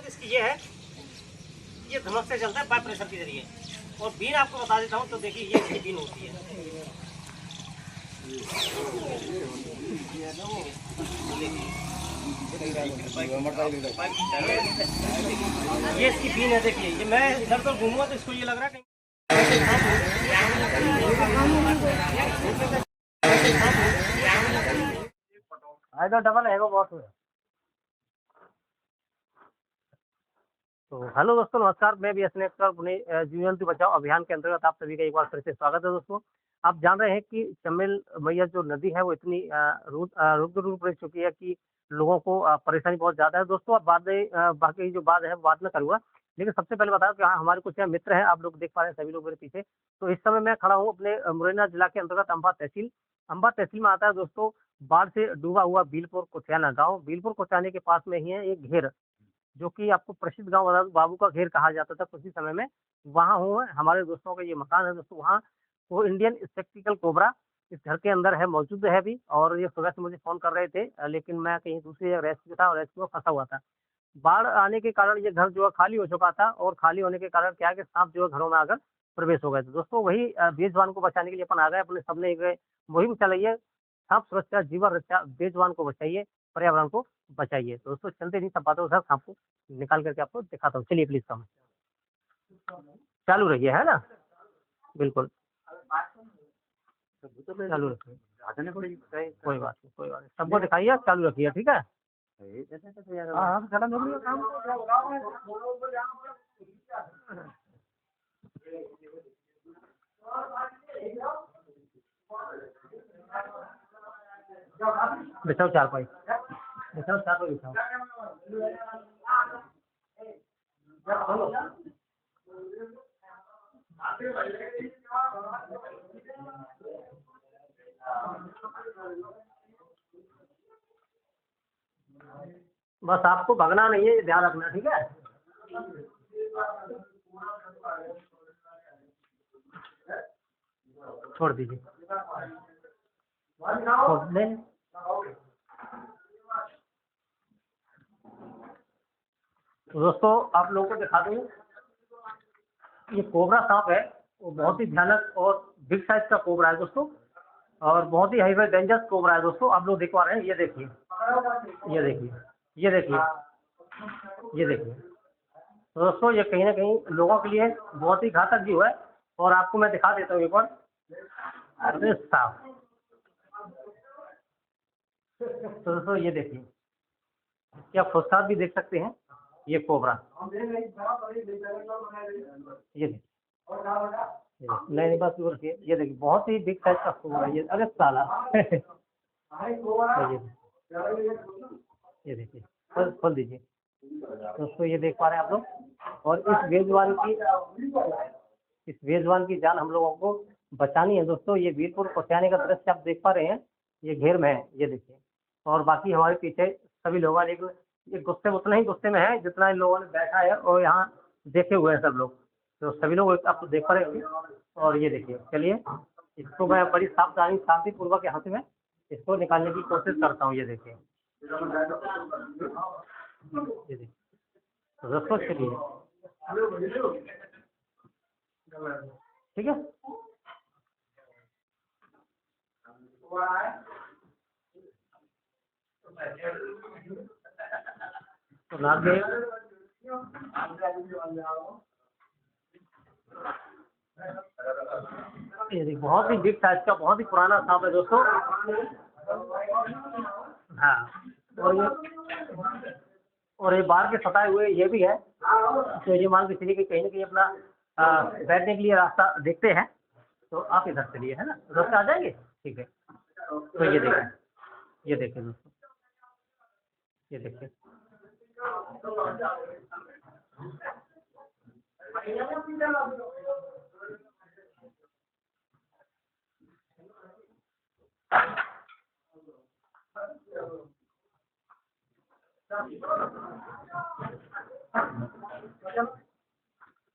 कीमत इसकी ये है, ये धमक से चलता है पाइप प्रेशर के जरिए। और बीन आपको बता देता हूँ, तो देखिए ये इसकी बीन होती है। ये इसकी बीन है, देखिए ये मैं इधर तो घूमूंगा तो इसको ये लग रहा है कहीं डबल है वो बहुत हुआ। तो हेलो दोस्तों, नमस्कार। मैं भी स्नेक अपने जीव जंतु बचाओ अभियान के अंतर्गत आप सभी का एक बार फिर से स्वागत है। दोस्तों, आप जान रहे हैं कि चंबल मैया जो नदी है वो इतनी रुद्र रूप ले चुकी है कि लोगों को परेशानी बहुत ज़्यादा है। दोस्तों, अब बाकी जो बात है बात में करूँगा, लेकिन सबसे पहले बताओ कि हाँ, हमारे कुछ यहाँ मित्र हैं, आप लोग देख पा रहे हैं सभी लोग मेरे पीछे। तो इस समय मैं खड़ा हूँ अपने मुरैना जिला के अंतर्गत अम्बा तहसील में आता है। दोस्तों, बाढ़ से डूबा हुआ बीलपुर कोठियाना गाँव, बीलपुर कोठियाने के पास में ही है एक घेर, जो कि आपको प्रसिद्ध गाँव बता दूं, बाबू का घेर कहा जाता था कुछ ही समय में। वहाँ हूँ मैं, हमारे दोस्तों का ये मकान है दोस्तों। वहाँ वो इंडियन स्पेक्टिकल कोबरा इस घर के अंदर है, मौजूद है अभी। और ये सुबह से मुझे फ़ोन कर रहे थे, लेकिन मैं कहीं दूसरी जगह रेस्क्यू था और रेस्क्यू में फँसा हुआ था। बाढ़ आने के कारण ये घर जो है खाली हो चुका था, और खाली होने के कारण क्या है कि साँप जो है घरों में आकर प्रवेश हो गए थे। दोस्तों, वही बेजुबान को बचाने के लिए अपन आ गए। अपने सबने एक मुहिम चलाई है, साँप सुरक्षा जीवन रक्षा, बेजुबान को बचाइए, पर्यावरण को बचाइए। तो दोस्तों, चलते नहीं सब बातों के साथ साँप को निकाल करके आपको दिखाता हूँ। चलिए प्लीज़ काम चालू रखिए, है ना? बिल्कुल, चालू रखिए। कोई बात नहीं, कोई बात नहीं। सबको दिखाइए, चालू रखिए, ठीक है? हाँ, हाँ, चला निकलिए काम। बिछाओ चारपाई, बिछाओ चारपाई, बिछाओ। बस आपको भगना नहीं है, ये ध्यान रखना, ठीक है? छोड़ दीजिए, छोड़ नहीं। तो दोस्तों, आप लोगों को दिखा दूँ, ये कोबरा सांप है, वो बहुत ही भयानक और बिग साइज का कोबरा है दोस्तों, और बहुत ही हाई डेंजरस कोबरा है दोस्तों। आप लोग देख पा रहे हैं, ये देखिए, ये देखिए, ये देखिए, ये देखिए। तो दोस्तों, ये कहीं ना कहीं लोगों के लिए बहुत ही घातक जीव है। और आपको मैं दिखा देता हूँ एक बार। अरे साहब, तो दोस्तों ये देखिए, क्या फुसकार भी देख सकते हैं, ये कोबरा, ये देखिए, नहीं नहीं, बस रखिए। ये देखिए, बहुत ही बिग साइज का कोबरा ये। अरे साला ये देखिए, खोल दीजिए। दोस्तों, ये देख पा रहे हैं आप लोग। और इस बेजुबान की जान हम लोगों को बचानी है दोस्तों। ये वीरपुर कोठियाने का दृश्य आप देख पा रहे हैं, ये घेर में है, ये देखिए। और बाकी हमारे पीछे सभी लोग, लेकिन ये गुस्से उतना ही गुस्से में है जितना इन लोगों ने बैठा है और यहाँ देखे हुए हैं सब लोग। तो सभी लोग आप देख पा रहे होंगे। और ये देखिए, चलिए इसको मैं बड़ी सावधानी शांतिपूर्वक यहाँ से मैं इसको निकालने की कोशिश करता हूँ। ये देखिए, ये देखिए। तो दोस्तों चलिए, ठीक है। तो नागदेव, ये देखिए, बहुत ही बिग साइज का, बहुत ही पुराना सांप है दोस्तों। हाँ, और ये बाहर के सताए हुए ये भी है। तो ये मान के चलिए कि कहीं ना कहीं अपना बैठने के लिए रास्ता देखते हैं। तो आप इधर चलिए, है ना? रास्ता आ जाएंगे, ठीक है। तो ये देखिए, ये देखिए दोस्तों, ये देखिए।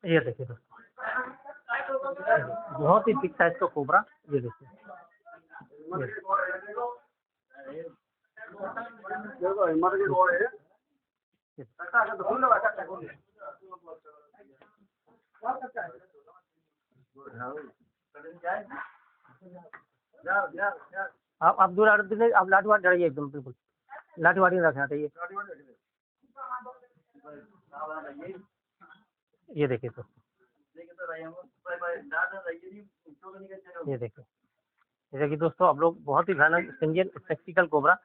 ये देखिए दोस्तों, बहुत ही बिग साइज का कोबरा, ये देखिए। आप दूर नहीं, आप लाठी वाट डरिए एकदम बिल्कुल, लाठी वाटी नहीं रखना चाहिए। ये देखिए तो, ये देखिए दोस्तों, आप लोग बहुत ही भयानक सिंगल स्पेक्टिकल कोबरा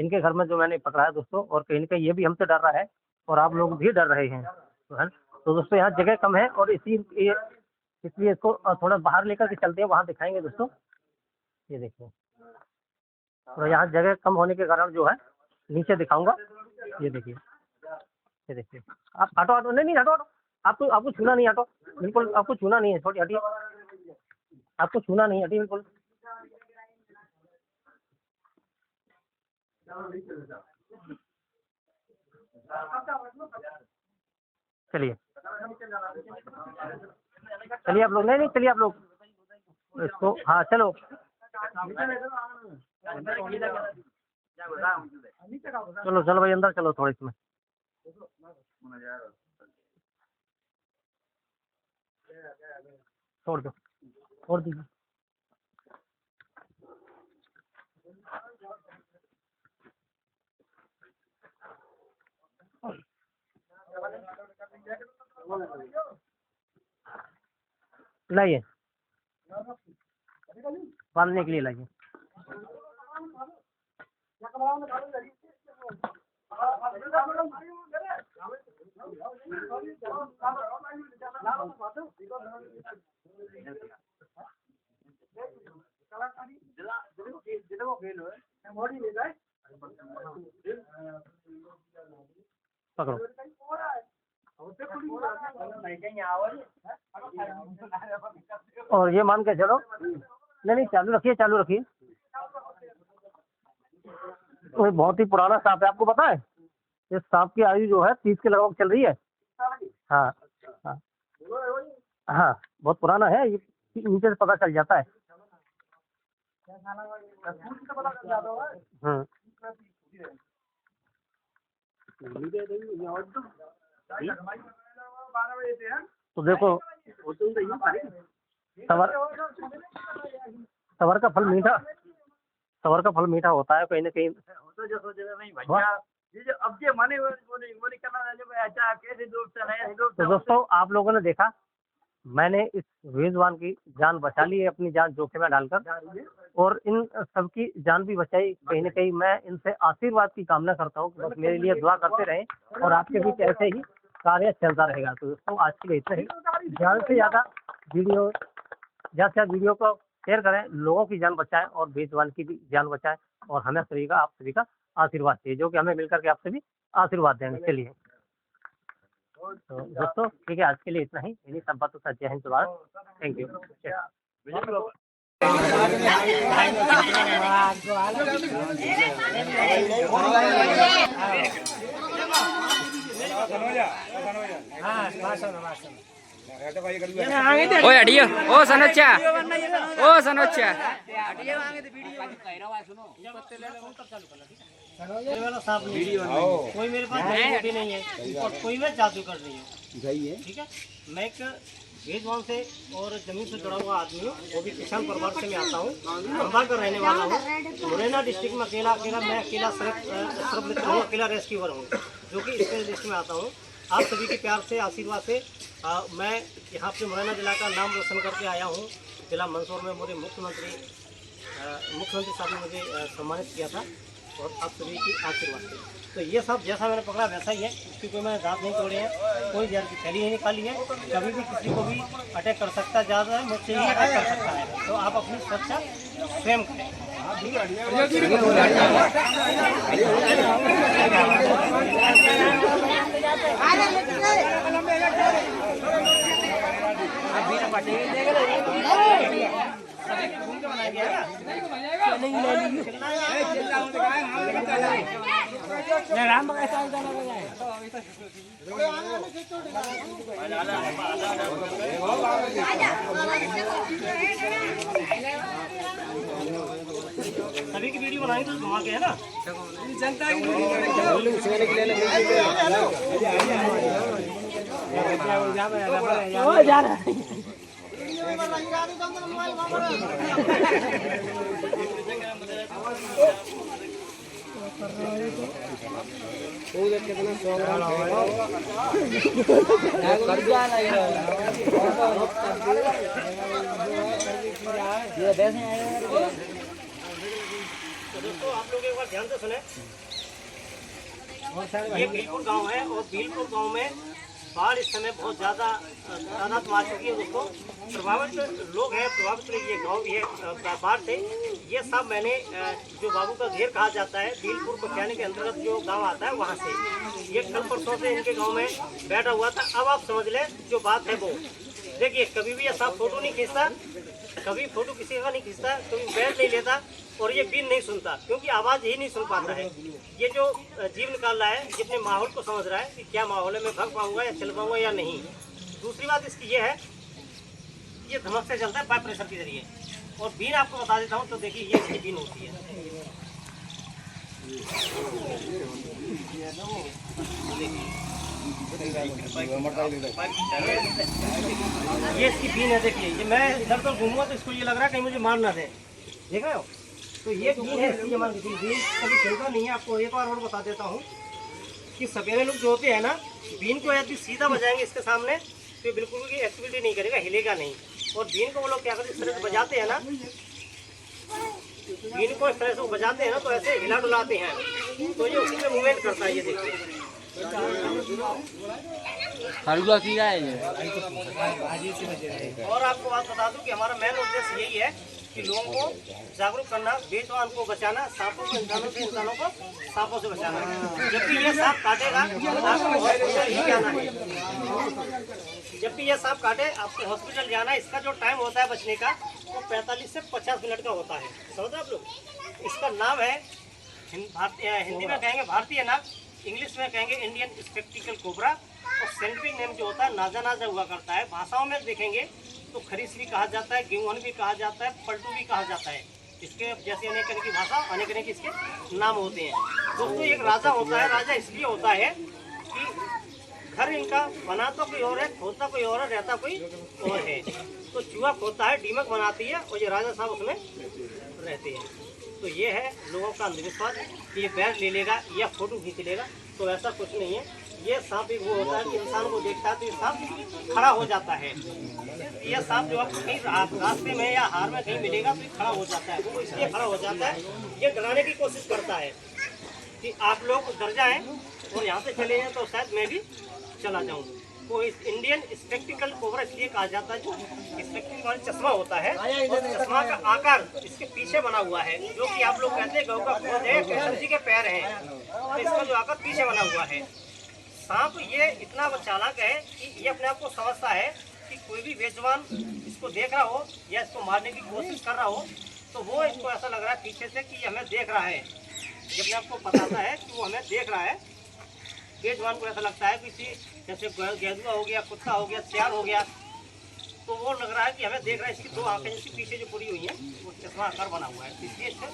इनके घर में जो मैंने पकड़ा है दोस्तों, और कहीं ना कहीं ये भी हमसे डर रहा है और आप लोग भी डर रहे हैं, तो है। तो दोस्तों यहाँ जगह कम है और इसलिए इसको थोड़ा बाहर लेकर के चलते हैं, वहाँ दिखाएंगे दोस्तों। ये देखिए, तो यहाँ जगह कम होने के कारण जो है नीचे दिखाऊंगा। ये देखिए, ये देखिए, आप हटो हटो, नहीं हटो हटो, आपको छूना नहीं, हटो बिल्कुल, आपको छूना नहीं है, छोटी हटिए, आपको छूना नहीं, हटिए बिल्कुल। चलिए चलिए आप लोग, नहीं चलिए आप लोग इसको, हाँ चलो चलो चलो भाई अंदर चलो, थोड़ी इसमें छोड़ दो, छोड़ दीजिए। लाइए, बांधने के लिए लाइए। पकड़ो, और ये मान के चलो, नहीं चालू रखिए, चालू रखिए। तो बहुत ही पुराना सांप है, आपको पता है इस सांप की आयु जो है 30 के लगभग चल रही है। हाँ हाँ हाँ, बहुत पुराना है, ये नीचे से पता चल जाता है। तो देखो, सबर का फल मीठा, सबर का फल मीठा होता है कहीं ना कहीं। तो दोस्तों आप लोगों ने देखा, मैंने इस मेजबान की जान बचा ली है, अपनी जान जोखिम में डालकर, और इन सबकी जान भी बचाई। कहीं ना कहीं मैं इनसे आशीर्वाद की कामना करता हूँ, बस मेरे लिए दुआ करते रहें और आपके बीच ऐसे ही कार्य चलता रहेगा। तो दोस्तों आज के लिए इतना ही। ज़्यादा से ज़्यादा वीडियो को शेयर करें, लोगों की जान बचाएं और मेजबान की भी जान बचाएं, और हमें सभी का, आप सभी का आशीर्वाद चाहिए, जो कि हमें मिलकर के आपसे भी आशीर्वाद देंगे। चलिए तो दोस्तों ठीक है, आज के लिए इतना ही। इन्हीं सब बातों का जय हिंद, थैंक यू। ओए हटियो, ओ सनोचा, ओ सनोचा। कोई मेरे पास भी नहीं है और कोई मैं जादू कर रही हूँ, ठीक है। मैं एक मेजबान से और जमीन से जुड़ा हुआ आदमी हूँ, वो भी किसान परिवार से मैं आता हूँ, खंबा का रहने वाला हूँ। मुरैना डिस्ट्रिक्ट में अकेला रेस्क्यूअर हूँ, जो कि इस डिस्ट्रिक्ट में आता हूँ। आप सभी के प्यार से, आशीर्वाद से मैं यहाँ पे मुरैना जिला का नाम रोशन करके आया हूँ। जिला मंदसौर में मुझे मुख्यमंत्री साहब ने मुझे सम्मानित किया था, और आप सभी की आशीर्वाद से। तो ये सब जैसा मैंने पकड़ा वैसा ही है, इसकी कोई मैंने दांत नहीं तोड़े हैं, कोई जहर की थैली नहीं निकाली है। कभी भी किसी को भी अटैक कर सकता है, ज़्यादा है मुझसे ही अटैक कर सकता है। तो आप अपनी सुरक्षा स्वयं करें। सभी की वीडियो वीडियो बनाएंगे तो घुमा के है ना जनता की जा रहा है। दोस्तों आप लोग एक बार ध्यान से सुने, ये भीलपुर गांव है और भीलपुर गांव में बाढ़ इस समय बहुत ज़्यादा तादाद में आ चुकी है। दोस्तों प्रभावित लोग हैं, प्रभावित ये गांव भी है बाढ़ से। ये सब मैंने जो बाबू का घेर कहा जाता है भीलपुर पटियानी के अंतर्गत जो गांव आता है वहां से ये कल परसों से इनके गांव में बैठा हुआ था। अब आप समझ लें जो बात है वो देखिए, कभी भी ऐसा फोटो नहीं खींचता, कभी फोटो किसी का नहीं खींचता, कभी बैठ नहीं लेता और ये बीन नहीं सुनता क्योंकि आवाज़ ही नहीं सुन पाता है। ये जो जीव निकाल रहा है ये अपने माहौल को समझ रहा है कि क्या माहौल है, मैं भाग पाऊंगा या चल पाऊंगा या नहीं। दूसरी बात इसकी ये है, ये धमक से चलता है पाइप प्रेशर के जरिए। और बीन आपको बता देता हूँ तो देखिए ये इसकी बीन होती है, ये इसकी बीन है। देखिए ये मैं इधर तो घूमूंगा तो इसको ये लग रहा है कहीं मुझे मार ना दे, देख रहे हो। तो ये बीन है इसकी, मान लीजिए बीन कभी चलता नहीं है। आपको एक बार और बता देता हूँ कि सवेरे लोग जो होते हैं ना, बीन को यदि सीधा बजाएंगे इसके सामने तो ये बिल्कुल भी एक्टिविटी नहीं करेगा, हिलेगा नहीं। और बीन को वो लोग क्या करते इस तरह से बजाते हैं ना, बीन को इस तरह से बजाते हैं ना तो ऐसे हिला डुलाते हैं तो ये उसी में मूवमेंट करता है। ये देखिए और आपको बात बता दूं कि हमारा मेन उद्देश्य यही है कि लोगों को जागरूक करना, बेजुबान को बचाना, सांपों को इंसानों से, इंसानों को सांपों से बचाना। जब भी ये सांप काटेगा आपको हॉस्पिटल ही जाना है। जब भी ये सांप काटे आपको हॉस्पिटल जाना है। इसका जो टाइम होता है बचने का वो 45 से 50 मिनट का होता है, समझ आप लोग। इसका नाम है हिंदी में कहेंगे भारतीय नाग, इंग्लिश में कहेंगे इंडियन स्पेक्टिकल कोबरा और साइंटिफिक नेम जो होता है नाजा नाजा हुआ करता है। भाषाओं में देखेंगे तो खरीस भी कहा जाता है, गेहून भी कहा जाता है, पलटू भी कहा जाता है। इसके जैसे अनेक अनेक की भाषा, अनेक अनेक इसके नाम होते हैं। दोस्तों एक राजा होता है, राजा इसलिए होता है कि घर इनका बनाता कोई और है, खोदता कोई और है, रहता कोई और है। तो चूहा खोदता है, दीमक बनाती है और ये राजा साहब उसमें रहते हैं। तो ये है लोगों का अंधविश्वास कि ये बैग ले लेगा या फोटो खींच लेगा, तो ऐसा कुछ नहीं है। ये सांप एक वो होता है कि इंसान को देखता है तो ये सांप खड़ा हो जाता है। ये सांप जो आपको कहीं रास्ते में या हार में कहीं मिलेगा तो ये खड़ा हो जाता है। वो इसलिए खड़ा हो जाता है, ये डराने की कोशिश करता है कि आप लोग डर जाएं और यहाँ से चले जाएं तो शायद मैं भी चला जाऊँ। तो इस इंडियन स्पेक्टिकल कोबरा इसलिए कहा जाता है, जो स्पेक्टिकल चश्मा होता है और चश्मा का आकार इसके पीछे बना हुआ है, जो कि आप लोग कहते हैं गौ का खोज है, कृष्ण जी के पैर हैं, तो इसका जो आकार पीछे बना हुआ है। सांप ये इतना चालाक है कि ये अपने आप को समझता है कि कोई भी बेजुबान इसको देख रहा हो या इसको मारने की कोशिश कर रहा हो तो वो इसको ऐसा लग रहा है पीछे से कि हमें देख रहा है। ये अपने आप को बताता है कि वो हमें देख रहा है। बेजुबान को ऐसा लगता है कि जैसे गेंदुआ हो गया, कुत्ता हो गया, सियार हो गया, तो वो लग रहा है कि हमें देख रहा है। इसकी दो आंखें इसके पीछे जो पूरी हुई है वो चश्मा आकार बना हुआ है, इसलिए इसे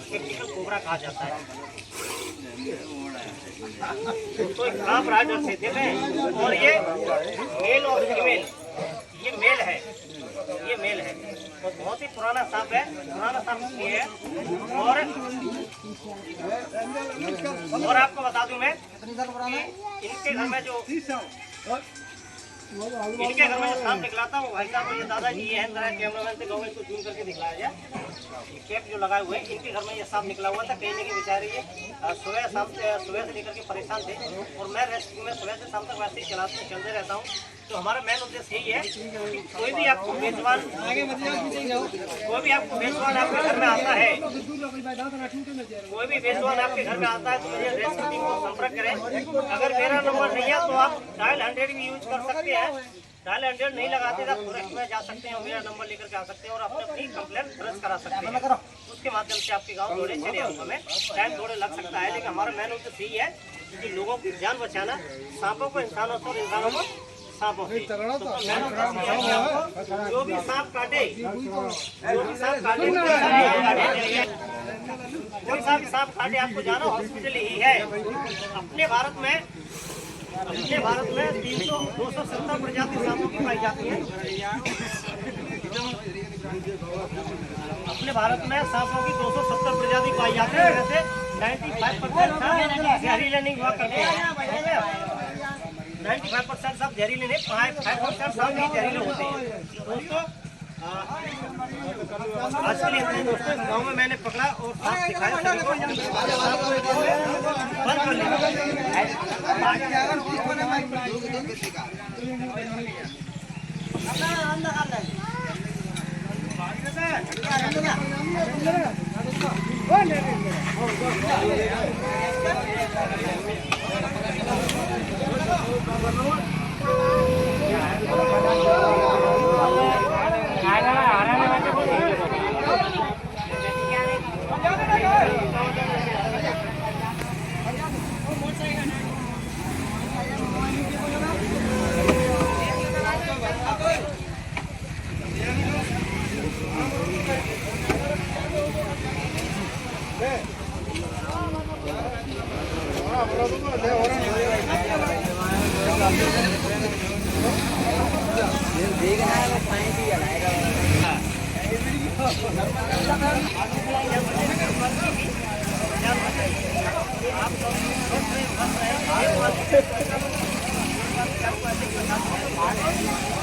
स्पेक्टिकल कोबरा कहा जाता है। तो एक सांप राइडर से देख रहे हैं, और ये मेल और फीमेल, ये मेल है, ये मेल है और बहुत ही पुराना सांप है। पुराना सांप इसलिए है। और आपको बता दूं मैं कि इनके घर में जो सांप निकला था वो भाई साहब ये दादाजी ये है, जरा कैमरामैन से कहूँगा इसको जूम करके दिखलाया जाए। ये कैप जो लगाए हुए हैं इनके घर में ये सांप निकला हुआ था। कहीं ना कहीं बेचारे ये सुबह से लेकर के परेशान थे और मैं सुबह से शाम तक वैसे ही चलते रहता हूँ। तो हमारा मेन उद्देश्य यही है कि कोई भी आपको बेजुबान आपके घर में आता है, कोई भी बेजुबान आपके घर में आता है तो मुझे रेस्क्यू टीम को संपर्क करें। अगर मेरा नंबर नहीं है तो आप डायल 100 भी यूज कर सकते हैं। डायल 100 नहीं लगाते तो आप फॉरेस्ट में जा सकते हैं और मेरा नंबर लेकर के आ सकते हैं और अपनी कंप्लेंट दर्ज करा सकते हैं। उसके माध्यम से आपके गाँव थोड़े चले आऊँगा मैं। टाइम थोड़े लग सकता है लेकिन हमारा मेन उद्देश्य यही है कि लोगों की जान बचाना, सांपों को इंसानों से और इंसानों को सांपों से। जो भी सांप काटे कोई सा भी सांप काटे आपको जाना हॉस्पिटल यही है। अपने भारत में 270 प्रजाति सांपों की पाई जाती है। अपने भारत में सांपों की 270 प्रजाति पाई जाती है, जैसे 95% जहरीले नहीं हुआ करते हैं। 95% सांप जहरीले नहीं, 5% सांप ही जहरीले होते हैं। दोस्तों आज के लिए इतना ही दोस्तों। इस गाँव में मैंने पकड़ा और सांप दिखाया सभी को। बंद कर लेना। आप